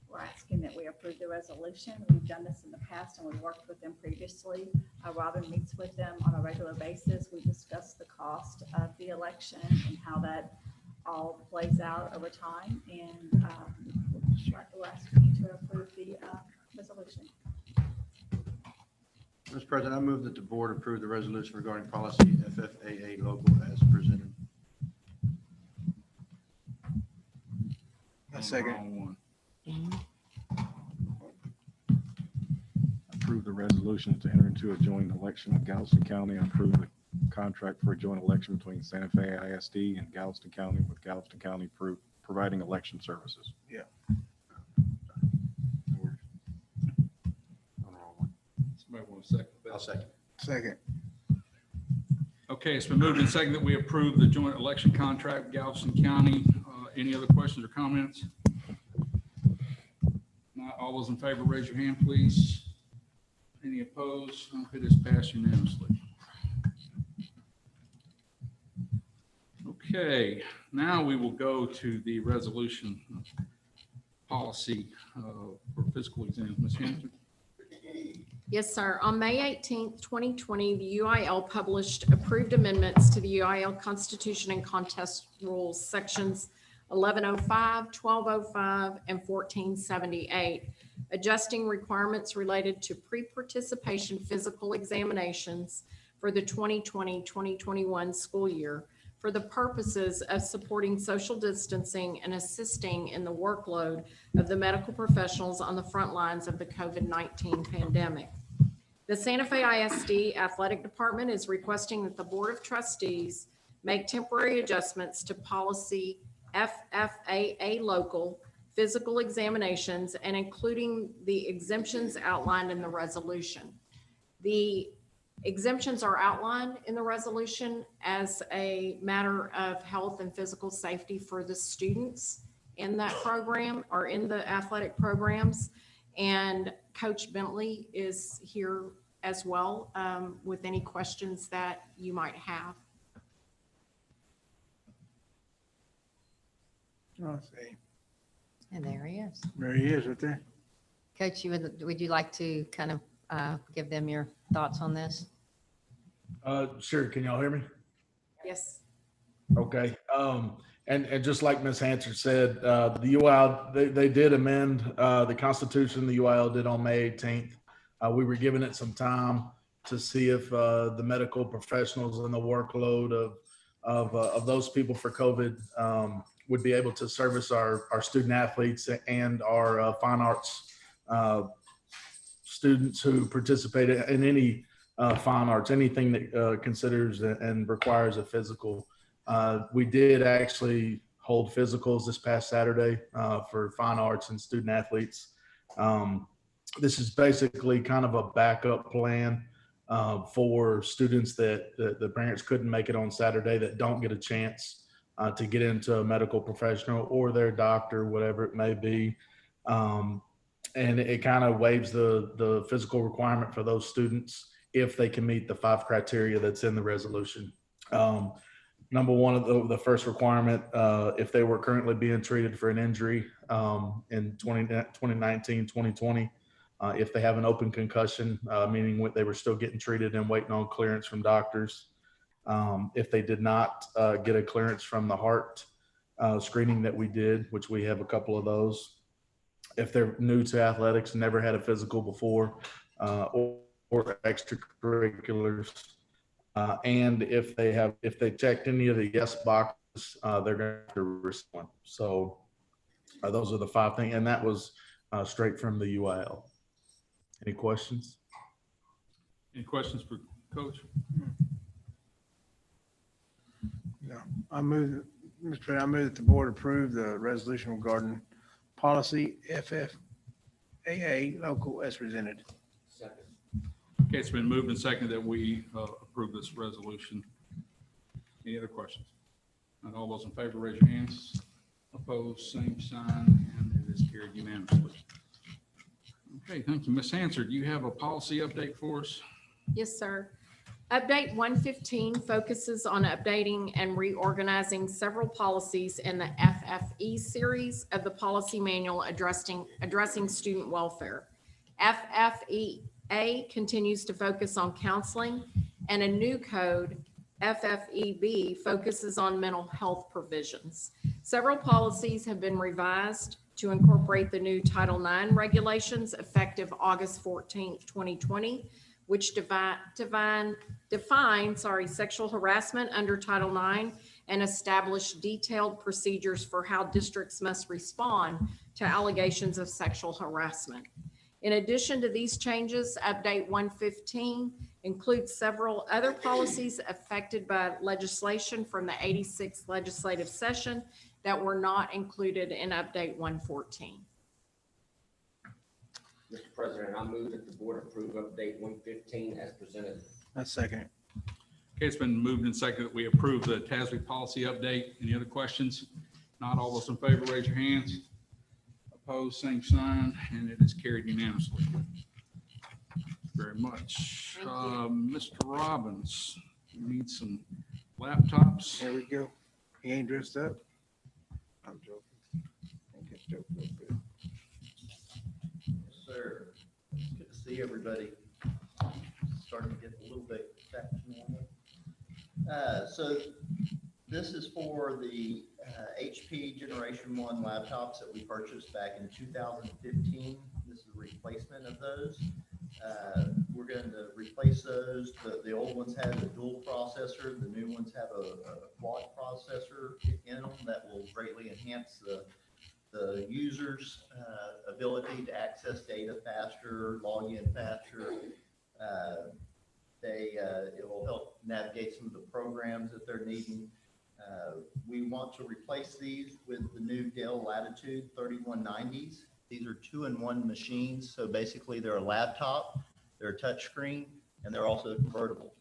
K: We're asking that we approve the resolution. We've done this in the past and we've worked with them previously. Robin meets with them on a regular basis. We discuss the cost of the election and how that all plays out over time. And we're asking you to approve the resolution.
L: Mr. President, I move that the board approve the resolution regarding policy FFAA local as presented.
M: A second.
A: Wrong one.
G: Approve the resolution to enter into a joint election with Galveston County and approve the contract for a joint election between Santa Fe ISD and Galveston County, with Galveston County providing election services.
A: Somebody want to second that?
L: I'll second.
M: Second.
A: Okay, it's been moved and seconded that we approve the joint election contract with Galveston County. Any other questions or comments? Not all those in favor, raise your hand, please. Any opposed? It is passed unanimously. Okay, now we will go to the resolution policy for physical exams. Ms. Hampton?
H: Yes, sir. On May 18th, 2020, the UIL published approved amendments to the UIL Constitution and Contest Rules, sections 1105, 1205, and 1478, adjusting requirements related to pre-participation physical examinations for the 2020-2021 school year for the purposes of supporting social distancing and assisting in the workload of the medical professionals on the front lines of the COVID-19 pandemic. The Santa Fe ISD Athletic Department is requesting that the Board of Trustees make temporary adjustments to policy FFAA local physical examinations, and including the exemptions outlined in the resolution. The exemptions are outlined in the resolution as a matter of health and physical safety for the students in that program or in the athletic programs. And Coach Bentley is here as well with any questions that you might have.
M: Oh, see,
D: And there he is.
M: there he is right there.
D: Coach, would you like to kind of give them your thoughts on this?
N: Sure. Can y'all hear me?
H: Yes.
N: Okay. And just like Ms. Hansard said, the UIL, they did amend the Constitution. The UIL did on May 18th. We were giving it some time to see if the medical professionals and the workload of those people for COVID would be able to service our student athletes and our fine arts students who participate in any fine arts, anything that considers and requires a physical. We did actually hold physicals this past Saturday for fine arts and student athletes. This is basically kind of a backup plan for students that the parents couldn't make it on Saturday that don't get a chance to get into a medical professional or their doctor, whatever it may be. And it kind of waives the physical requirement for those students if they can meet the 5 criteria that's in the resolution. Number one of the first requirement, if they were currently being treated for an injury in 2019, 2020, if they have an open concussion, meaning they were still getting treated and waiting on clearance from doctors. If they did not get a clearance from the heart screening that we did, which we have a couple of those. If they're new to athletics, never had a physical before, or extracurriculars. And if they checked any of the yes boxes, they're going to have to respond. So those are the 5 things. And that was straight from the UIL. Any questions?
A: Any questions for Coach?
M: No, I move, Mr. President, I move that the board approve the resolution regarding policy FFAA local as presented.
B: Second.
A: Okay, it's been moved and seconded that we approve this resolution. Any other questions? Not all those in favor, raise your hands. Opposed, same sign, and it is carried unanimously. Okay, thank you. Ms. Hansard, do you have a policy update for us?
H: Yes, sir. Update 115 focuses on updating and reorganizing several policies in the FFE series of the policy manual addressing student welfare. FFEA continues to focus on counseling, and a new code, FFEB, focuses on mental health provisions. Several policies have been revised to incorporate the new Title IX regulations effective August 14th, 2020, which define sexual harassment under Title IX and establish detailed procedures for how districts must respond to allegations of sexual harassment. In addition to these changes, Update 115 includes several other policies affected by legislation from the 86th legislative session that were not included in Update 114.
B: Mr. President, I move that the board approve update 115 as presented.
M: I second it.
A: Okay, it's been moved and seconded that we approve the TASBY policy update. Any other questions? Not all those in favor, raise your hands. Opposed, same sign, and it is carried unanimously. Very much.
H: Thank you.
A: Mr. Robbins, you need some laptops.
M: There we go. He ain't dressed up. I'm joking. I think it's joke real good.
O: Sir, good to see everybody. Starting to get a little bit back to normal. So this is for the HP Generation 1 laptops that we purchased back in 2015. This is a replacement of those. We're going to replace those. The old ones had a dual processor. The new ones have a quad processor in them that will greatly enhance the user's ability to access data faster, log in faster. It will help navigate some of the programs that they're needing. We want to replace these with the new Dell Latitude 3190s. These are 2-in-1 machines, so basically they're a laptop, they're a touchscreen, and they're also convertible.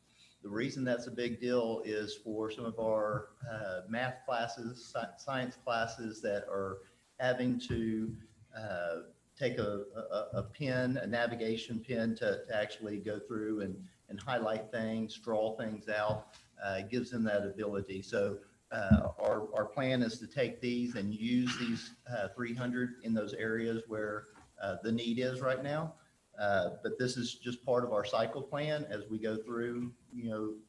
O: The reason that's a big deal is for some of our math classes, science classes that are having to take a pen, a navigation pen to actually go through and highlight things, draw things out. It gives them that ability. So our plan is to take these and use these 300 in those areas where the need is right now. But this is just part of our cycle plan as we go through,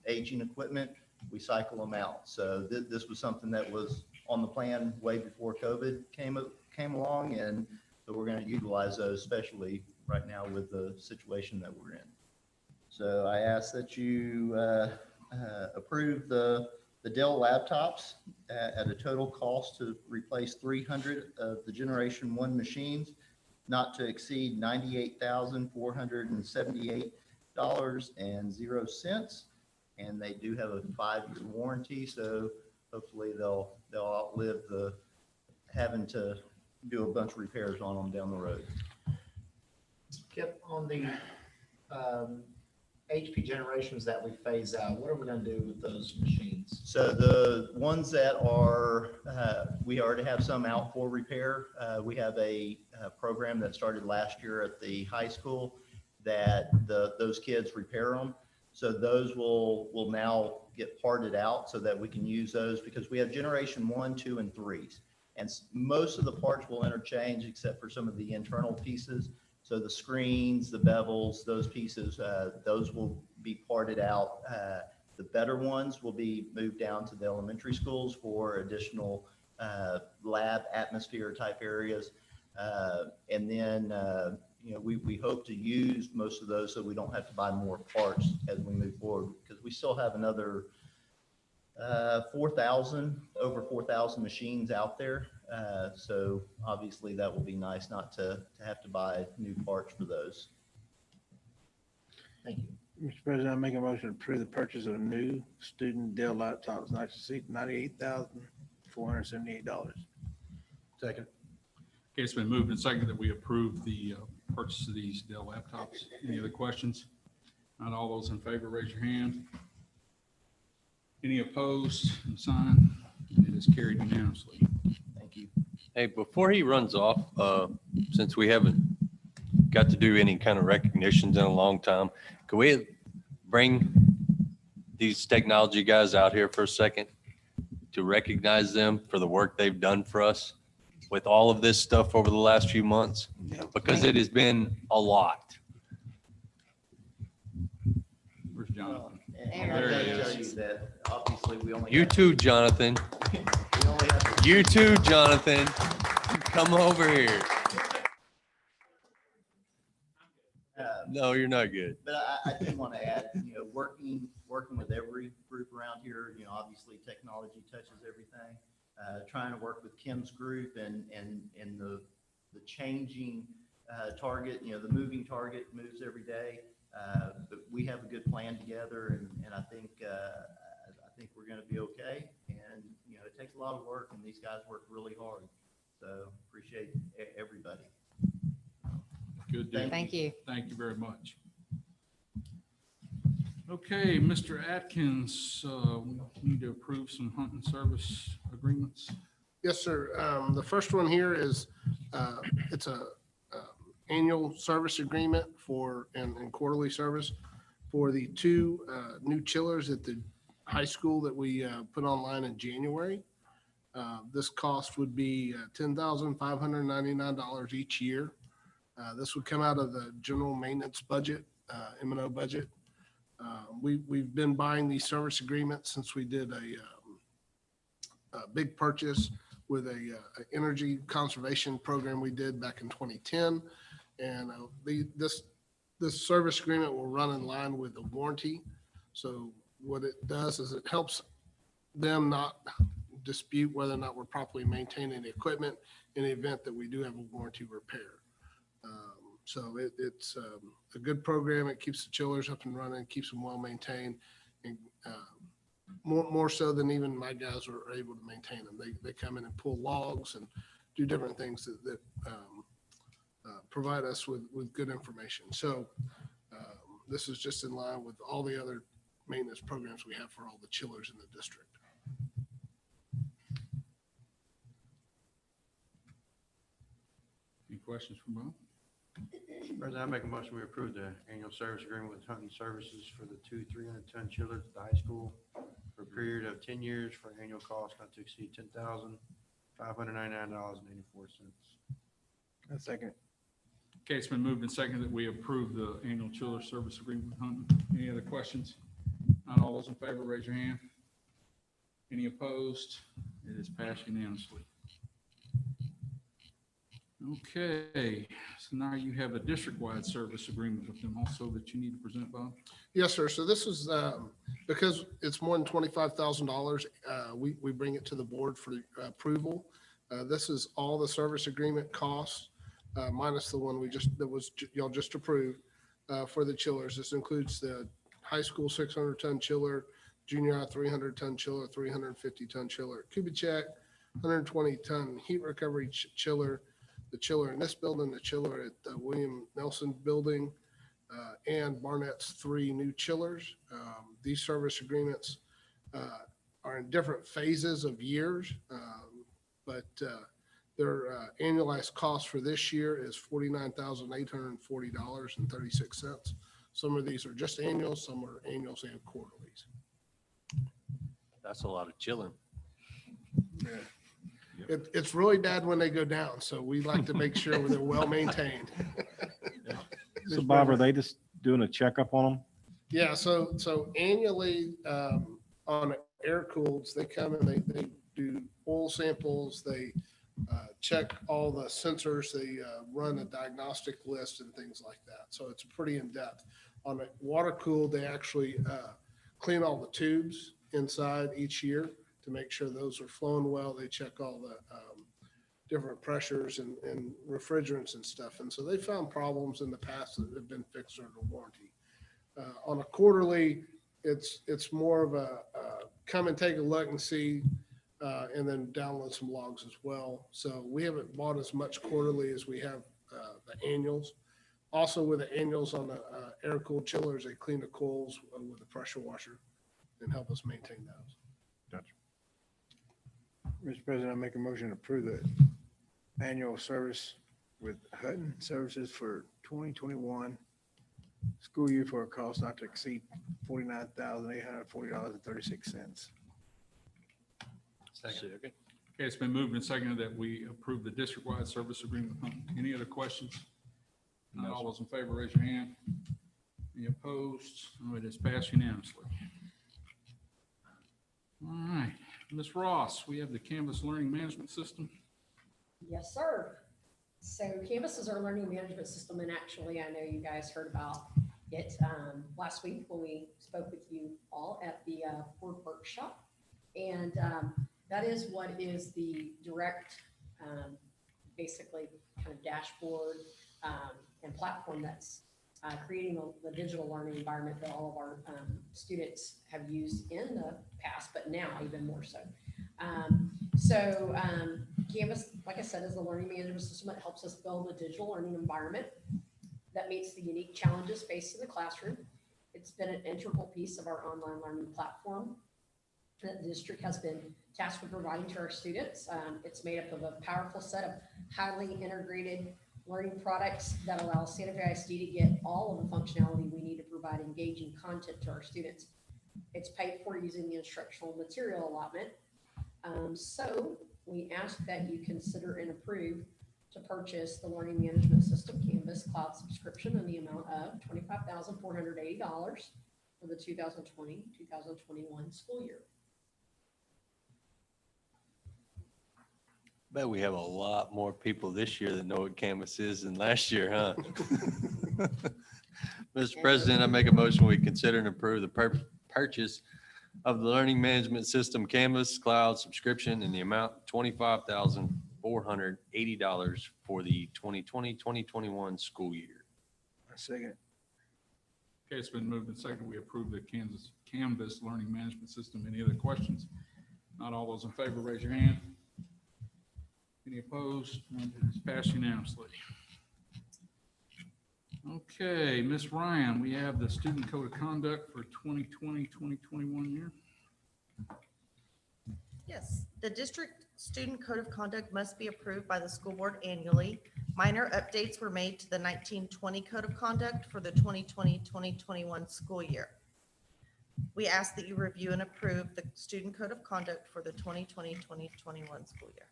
O: aging equipment, we cycle them out. So this was something that was on the plan way before COVID came along, and so we're going to utilize those, especially right now with the situation that we're in. So I ask that you approve the Dell laptops at a total cost to replace 300 of the Generation 1 machines, not to exceed $98,478.00. And they do have a 5-year warranty, so hopefully they'll outlive the having to do a bunch of repairs on them down the road.
C: Kip, on the HP generations that we phase out, what are we going to do with those machines?
O: So the ones that are, we already have some out for repair. We have a program that started last year at the high school that those kids repair them. So those will now get parted out so that we can use those, because we have Generation 1, 2, and 3s. And most of the parts will interchange except for some of the internal pieces. So the screens, the bevels, those pieces, those will be parted out. The better ones will be moved down to the elementary schools for additional lab atmosphere type areas. And then, we hope to use most of those so we don't have to buy more parts as we move forward, because we still have another over 4,000 machines out there. So obviously that will be nice not to have to buy new parts for those.
C: Thank you.
M: Mr. President, I make a motion to approve the purchase of new student Dell laptops, not to exceed $98,478.
L: Second.
A: Okay, it's been moved and seconded that we approve the purchase of these Dell laptops. Any other questions? Not all those in favor, raise your hand. Any opposed? Sign. It is carried unanimously.
O: Thank you.
F: Hey, before he runs off, since we haven't got to do any kind of recognitions in a long time, can we bring these technology guys out here for a second to recognize them for the work they've done for us with all of this stuff over the last few months? Because it has been a lot.
A: Where's Jonathan?
O: And
A: There
O: I
A: he
O: gotta tell
A: is.
O: you that obviously we only
F: You
O: have-
F: too, Jonathan.
O: we only have-
F: You too, Jonathan. Come over here. No, you're not good.
O: But I do want to add, working with every group around here, obviously technology touches everything. Trying to work with Kim's group and the changing target, the moving target moves every day. But we have a good plan together, and I think we're going to be okay. And it takes a lot of work, and these guys work really hard. So appreciate everybody.
A: Good deal.
D: Thank you.
A: Thank you very much. Okay, Mr. Atkins, we need to approve some hunting service agreements.
E: Yes, sir. The first one here is, it's a annual service agreement and quarterly service for the 2 new chillers at the high school that we put online in January. This cost would be $10,599 each year. This would come out of the general maintenance budget, M&O budget. We've been buying these service agreements since we did a big purchase with a energy conservation program we did back in 2010. And this service agreement will run in line with the warranty. So what it does is it helps them not dispute whether or not we're properly maintaining the equipment in the event that we do have a warranty repair. So it's a good program. It keeps the chillers up and running, keeps them well maintained, and more so than even my guys are able to maintain them. They come in and pull logs and do different things that provide us with good information. So this is just in line with all the other maintenance programs we have for all the chillers in the district.
A: Any questions from Bob?
L: President, I make a motion, we approve the annual service agreement with Hunting Services for the 2 300-ton chillers at the high school for a period of 10 years for annual cost not to exceed $10,599.84.
M: A second.
A: Okay, it's been moved and seconded that we approve the annual chiller service agreement with Hunting. Any other questions? Not all those in favor, raise your hand. Any opposed? It is passed unanimously. Okay, so now you have a district-wide service agreement with them also that you need to present, Bob?
E: Yes, sir. So this is, because it's more than $25,000, we bring it to the board for approval. This is all the service agreement costs, minus the one y'all just approved for the chillers. This includes the high school 600-ton chiller, junior high 300-ton chiller, 350-ton chiller, Kubitschek, 120-ton heat recovery chiller, the chiller in this building, the chiller at the William Nelson building, and Barnett's 3 new chillers. These service agreements are in different phases of years, but their annualized cost for this year is $49,840.36. Some of these are just annuals, some are annuals and quarterlies.
F: That's a lot of chilling.
E: Yeah. It's really bad when they go down, so we like to make sure they're well maintained.
G: So Bob, are they just doing a checkup on them?
E: Yeah, so annually, on air cooled, they come and they do oil samples, they check all the sensors, they run a diagnostic list and things like that. So it's pretty in-depth. On a water cooled, they actually clean all the tubes inside each year to make sure those are flowing well. They check all the different pressures and refrigerants and stuff. And so they found problems in the past that have been fixed under warranty. On a quarterly, it's more of a come and take a look and see, and then download some logs as well. So we haven't bought as much quarterly as we have the annuals. Also with the annuals on the air-cooled chillers, they clean the coils with a pressure washer and help us maintain those.
G: Gotcha.
M: Mr. President, I make a motion to approve the annual service with Hutton Services for 2021 school year for a cost not to exceed $49,840.36.
F: Second.
A: Okay, it's been moved and seconded that we approve the district-wide service agreement with Hunting. Any other questions? Not all those in favor, raise your hand. Any opposed? Oh, it is passed unanimously. All right, Ms. Ross, we have the Canvas Learning Management System.
P: Yes, sir. So Canvas is our learning management system, and actually, I know you guys heard about it last week when we spoke with you all at the board workshop. And that is what is the direct, basically kind of dashboard and platform that's creating the digital learning environment that all of our students have used in the past, but now even more so. Canvas, like I said, is the learning management system that helps us build a digital learning environment that meets the unique challenges faced in the classroom. It's been an integral piece of our online learning platform that the district has been tasked with providing to our students. It's made up of a powerful set of highly integrated learning products that allow Santa Fe ISD to get all of the functionality we need to provide engaging content to our students. It's paid for using the instructional material allotment. So we ask that you consider and approve to purchase the learning management system Canvas cloud subscription in the amount of $25,480 for the 2020-2021 school year.
F: Bet we have a lot more people this year that know what Canvas is than last year, huh? Mr. President, I make a motion, we consider and approve the purchase of the learning management system Canvas cloud subscription in the amount of $25,480 for the 2020-2021 school year.
M: A second.
A: Okay, it's been moved and seconded. We approve the Canvas learning management system. Any other questions? Not all those in favor, raise your hand. Any opposed? None. It is passed unanimously. Okay, Ms. Ryan, we have the student code of conduct for 2020-2021 year.
Q: Yes, the district student code of conduct must be approved by the school board annually. Minor updates were made to the 1920 code of conduct for the 2020-2021 school year. We ask that you review and approve the student code of conduct for the 2020-2021 school year.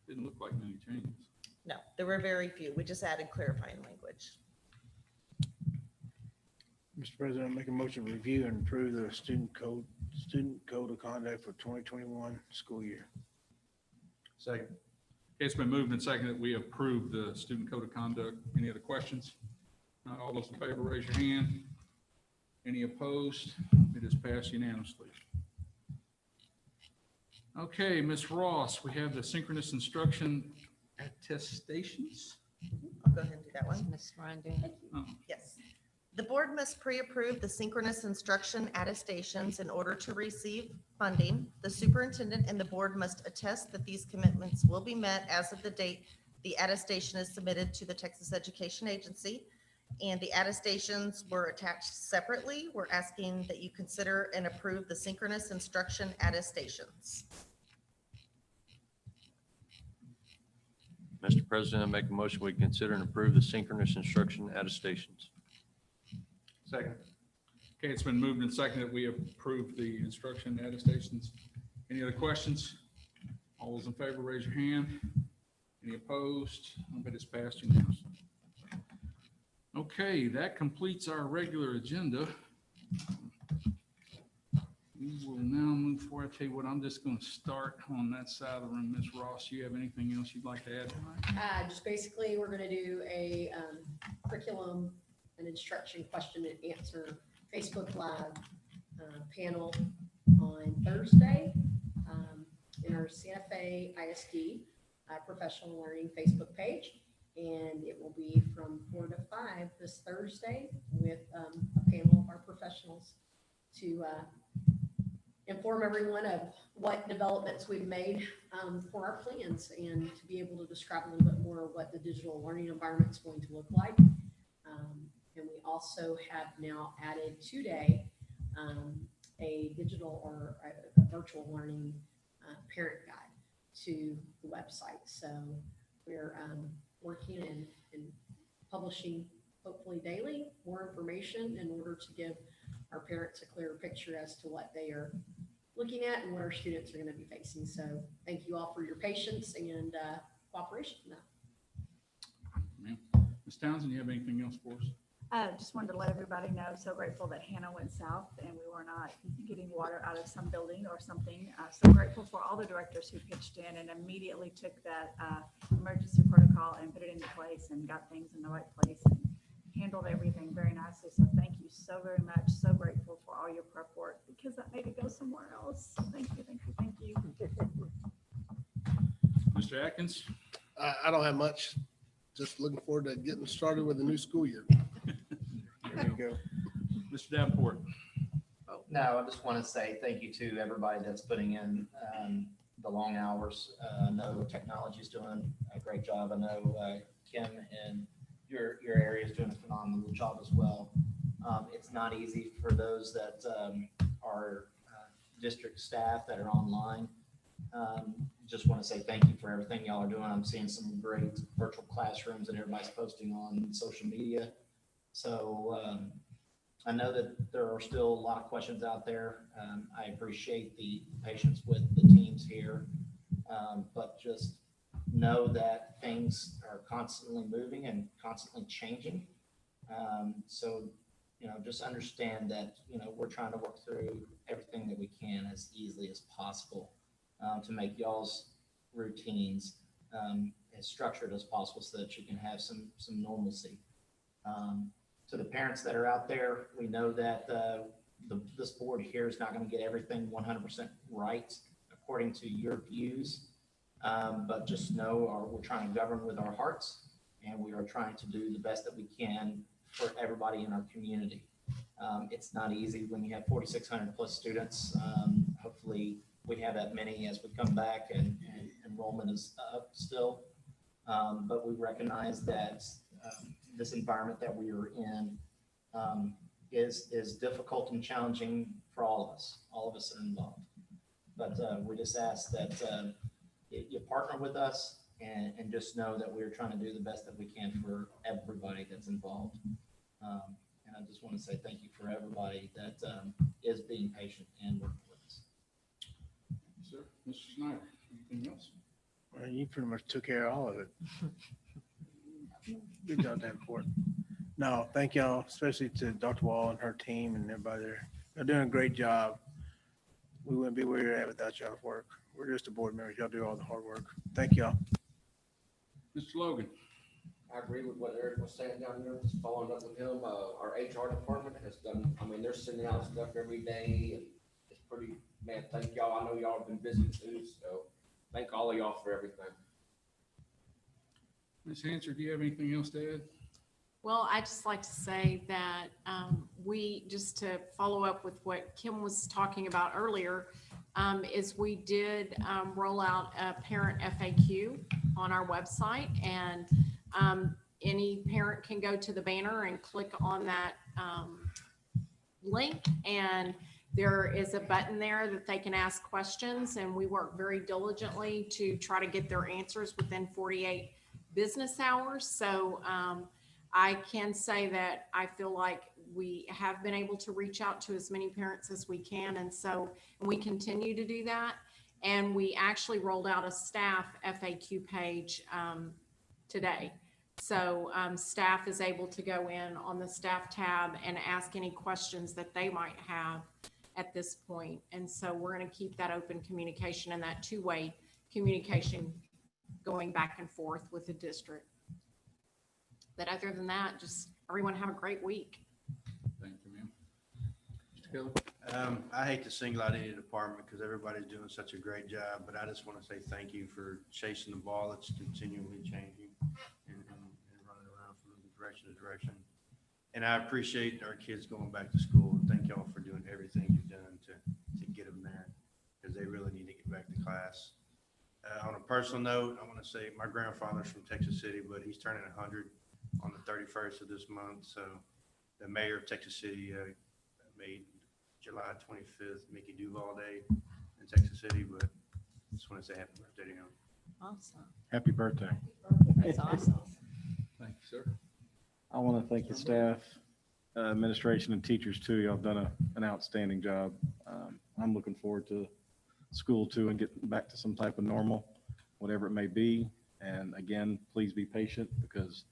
A: Didn't look like many changes.
Q: No, there were very few. We just added clarifying language.
M: Mr. President, I make a motion to review and approve the student code of conduct for 2021 school year.
L: Second.
A: Okay, it's been moved and seconded that we approve the student code of conduct. Any other questions? Not all those in favor, raise your hand. Any opposed? It is passed unanimously. Okay, Ms. Ross, we have the synchronous instruction attestations.
Q: I'll go ahead and do that one.
D: Ms. Ryan doing it?
A: Oh,
Q: Yes. The board must pre-approve the synchronous instruction attestations in order to receive funding. The superintendent and the board must attest that these commitments will be met as of the date the attestation is submitted to the Texas Education Agency. And the attestations were attached separately. We're asking that you consider and approve the synchronous instruction attestations.
F: Mr. President, I make a motion we consider and approve the synchronous instruction attestations.
L: Second.
A: okay, it's been moved and seconded that we approve the instruction attestations. Any other questions? All those in favor, raise your hand. Any opposed? It is passed unanimously. Okay, that completes our regular agenda. We will now move forward. I tell you what, I'm just going to start on that side of the room. Ms. Ross, you have anything else you'd like to add tonight?
P: Just basically, we're going to do a curriculum and instruction question and answer Facebook Live panel on Thursday in our Santa Fe ISD professional learning Facebook page. And it will be from 4 to 5 this Thursday with a panel of our professionals to inform everyone of what developments we've made for our plans and to be able to describe a little bit more of what the digital learning environment is going to look like. And we also have now added today a digital or a virtual learning parent guide to the website. So we're working and publishing hopefully daily more information in order to give our parents a clearer picture as to what they are looking at and what our students are going to be facing. So thank you all for your patience and cooperation in that.
A: Ms. Townsend, you have anything else for us?
K: Just wanted to let everybody know, so grateful that Hannah went south and we were not getting water out of some building or something. So grateful for all the directors who pitched in and immediately took that emergency protocol and put it into place and got things in the right place and handled everything very nicely. So thank you so very much. So grateful for all your prep work because that made it go somewhere else. Thank you, thank you, thank you.
A: Mr. Atkins?
E: I don't have much. Just looking forward to getting started with the new school year.
A: There you go. Mr. Davenport?
C: No, I just want to say thank you to everybody that's putting in the long hours. I know technology is doing a great job. I know Kim and your area is doing a phenomenal job as well. It's not easy for those that are district staff that are online. Just want to say thank you for everything y'all are doing. I'm seeing some great virtual classrooms that everybody's posting on social media. So I know that there are still a lot of questions out there. I appreciate the patience with the teams here, but just know that things are constantly moving and constantly changing. So, just understand that, we're trying to work through everything that we can as easily as possible to make y'all's routines as structured as possible so that you can have some normalcy. To the parents that are out there, we know that this board here is not going to get everything 100% right according to your views, but just know we're trying to govern with our hearts, and we are trying to do the best that we can
R: for everybody in our community. It's not easy when you have 4,600 plus students. Hopefully we have that many as we come back and enrollment is up still. But we recognize that this environment that we are in is difficult and challenging for all of us. All of us are involved. But we just ask that you partner with us and just know that we're trying to do the best that we can for everybody that's involved. And I just want to say thank you for everybody that is being patient and working with us.
A: Sir, Mr. Snyder, anything else?
M: Well, you pretty much took care of all of it. Good job, Davenport. No, thank y'all, especially to Dr. Wall and her team and everybody there. They're doing a great job. We wouldn't be where you're at without y'all's work. We're just the board members. Y'all do all the hard work. Thank y'all.
A: Mr. Logan.
B: I agree with what Eric was saying down there, just following up with him. Our HR department has done, I mean, they're sending out stuff every day. It's pretty, man, thank y'all. I know y'all have been busy too, so thank all of y'all for everything.
A: Ms. Hanser, do you have anything else to add?
H: Well, I just like to say that we, just to follow up with what Kim was talking about earlier, is we did roll out a parent FAQ on our website, and any parent can go to the banner and click on that link, and there is a button there that they can ask questions, and we work very diligently to try to get their answers within 48 business hours. So I can say that I feel like we have been able to reach out to as many parents as we can. And we continue to do that. And we actually rolled out a staff FAQ page today. So staff is able to go in on the staff tab and ask any questions that they might have at this point. And so we're going to keep that open communication and that two-way communication going back and forth with the district. But other than that, just everyone have a great week.
A: Thank you, ma'am. Mr. Kelly?
L: I hate to single out any department because everybody's doing such a great job, but I just want to say thank you for chasing the ball. It's continually changing and running around from direction to direction. And I appreciate our kids going back to school. And thank y'all for doing everything you've done to get them there, because they really need to get back to class. On a personal note, I want to say my grandfather's from Texas City, but he's turning 100 on the 31st of this month. So the mayor of Texas City made July 25th Mickey Duval Day in Texas City, but I just want to say happy birthday to him.
D: Awesome.
G: Happy birthday.
D: That's awesome.
A: Thank you, sir.
G: I want to thank the staff, administration, and teachers too. Y'all have done an outstanding job. I'm looking forward to school too and getting back to some type of normal, whatever it may be. And again, please be patient because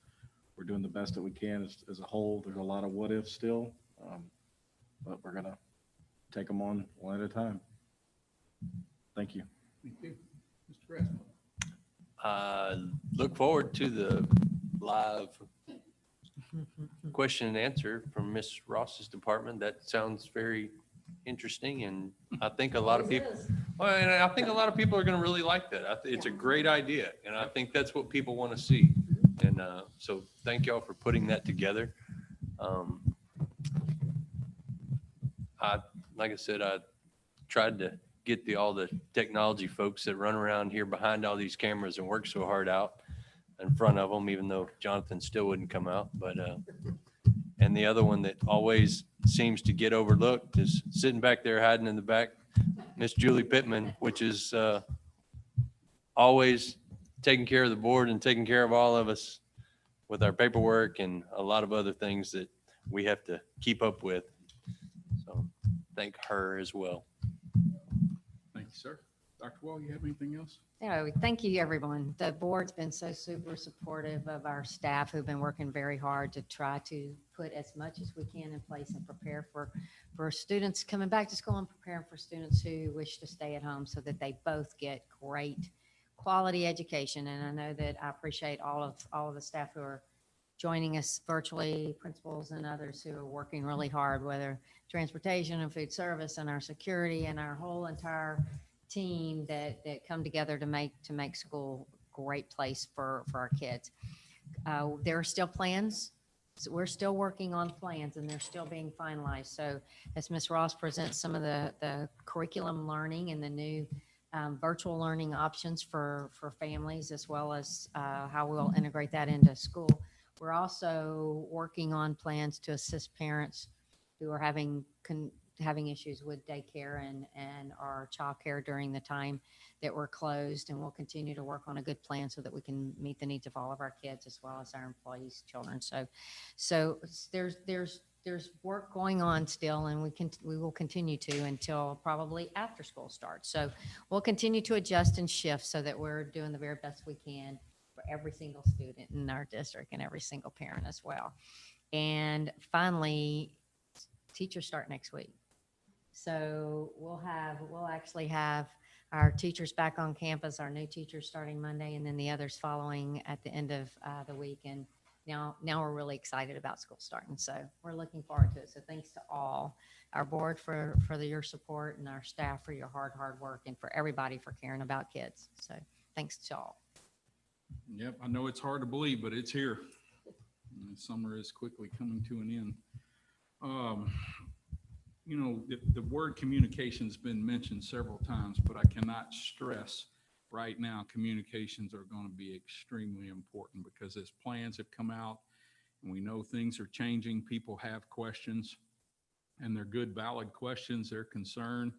G: we're doing the best that we can as a whole. There's a lot of what ifs still, but we're going to take them on one at a time. Thank you.
A: Thank you. Mr. Rasmussen?
F: Look forward to the live question and answer from Ms. Ross's department. That sounds very interesting, and I think a lot of people, well, and I think a lot of people are going to really like that. It's a great idea, and I think that's what people want to see. And so thank y'all for putting that together. Like I said, I tried to get all the technology folks that run around here behind all these cameras and work so hard out in front of them, even though Jonathan still wouldn't come out. But and the other one that always seems to get overlooked is sitting back there hiding in the back, Miss Julie Pittman, which is always taking care of the board and taking care of all of us with our paperwork and a lot of other things that we have to keep up with. So thank her as well.
A: Thank you, sir. Dr. Wall, you have anything else?
D: No, thank you, everyone. The board's been so super supportive of our staff who've been working very hard to try to put as much as we can in place and prepare for students coming back to school and preparing for students who wish to stay at home so that they both get great quality education. And I know that I appreciate all of the staff who are joining us virtually, principals and others who are working really hard, whether transportation and food service and our security and our whole entire team that come together to make school a great place for our kids. There are still plans So we're still working on plans and they're still being finalized. So as Ms. Ross presents some of the curriculum learning and the new virtual learning options for families, as well as how we'll integrate that into school, we're also working on plans to assist parents who are having issues with daycare and our childcare during the time that we're closed. And we'll continue to work on a good plan so that we can meet the needs of all of our kids as well as our employees' children. So there's work going on still, and we will continue to until probably after school starts. So we'll continue to adjust and shift so that we're doing the very best we can for every single student in our district and every single parent as well. And finally, teachers start next week. So we'll actually have our teachers back on campus, our new teachers starting Monday, and then the others following at the end of the week. And now we're really excited about school starting. So we're looking forward to it. So thanks to all our board for your support, and our staff for your hard work, and for everybody for caring about kids. So thanks to all.
A: Yep, I know it's hard to believe, but it's here. And summer is quickly coming to an end. You know, the word communication has been mentioned several times, but I cannot stress right now, communications are going to be extremely important, because as plans have come out and we know things are changing, people have questions, and they're good, valid questions. They're concerned.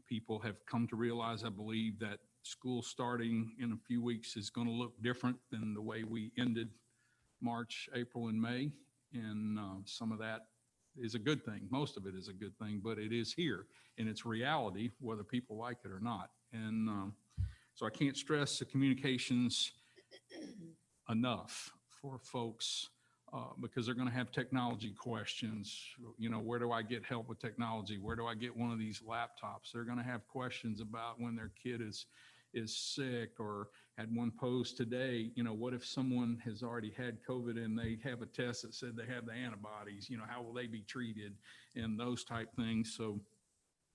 A: People have come to realize, I believe, that school starting in a few weeks is going to look different than the way we ended March, April, and May. And some of that is a good thing. Most of it is a good thing, but it is here and it's reality, whether people like it or not. And so I can't stress the communications enough for folks, because they're going to have technology questions. You know, where do I get help with technology? Where do I get one of these laptops? They're going to have questions about when their kid is sick, or had one posed today, you know, what if someone has already had COVID and they have a test that said they have the antibodies, you know, how will they be treated, and those type things. So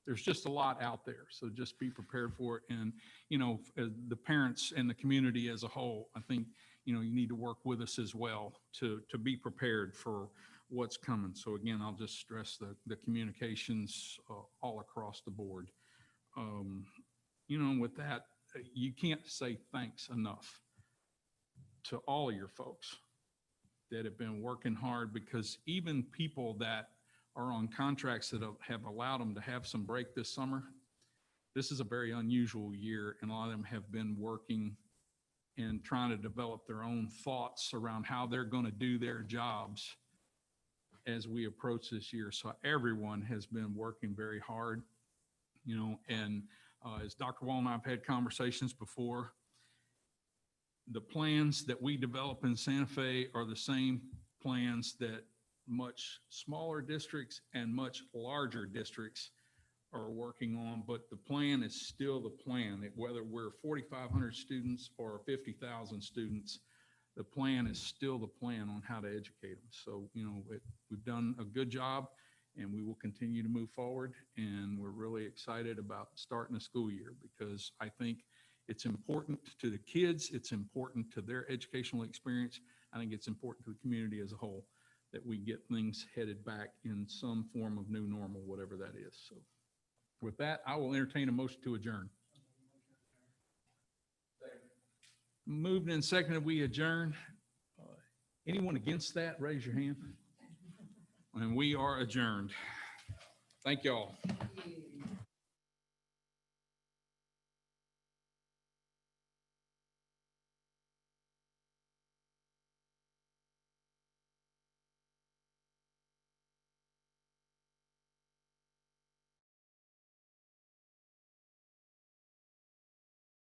A: there's just a lot out there. So just be prepared for it. And, you know, the parents and the community as a whole, I think, you know, you need to work with us as well to be prepared for what's coming. So again, I'll just stress the communications all across the board. You know, with that, you can't say thanks enough to all of your folks that have been working hard, because even people that are on contracts that have allowed them to have some break this summer, this is a very unusual year, and a lot of them have been working and trying to develop their own thoughts around how they're going to do their jobs as we approach this year. So everyone has been working very hard, you know, and as Dr. Wall and I have had conversations before, the plans that we develop in Santa Fe are the same plans that much smaller districts and much larger districts are working on, but the plan is still the plan. Whether we're 4,500 students or 50,000 students, the plan is still the plan on how to educate them. So, you know, we've done a good job, and we will continue to move forward. And we're really excited about starting the school year, because I think it's important to the kids. It's important to their educational experience. I think it's important to the community as a whole that we get things headed back in some form of new normal, whatever that is. So with that, I will entertain a motion to adjourn. Moved and seconded, we adjourn. Anyone against that, raise your hand. And we are adjourned. Thank you all.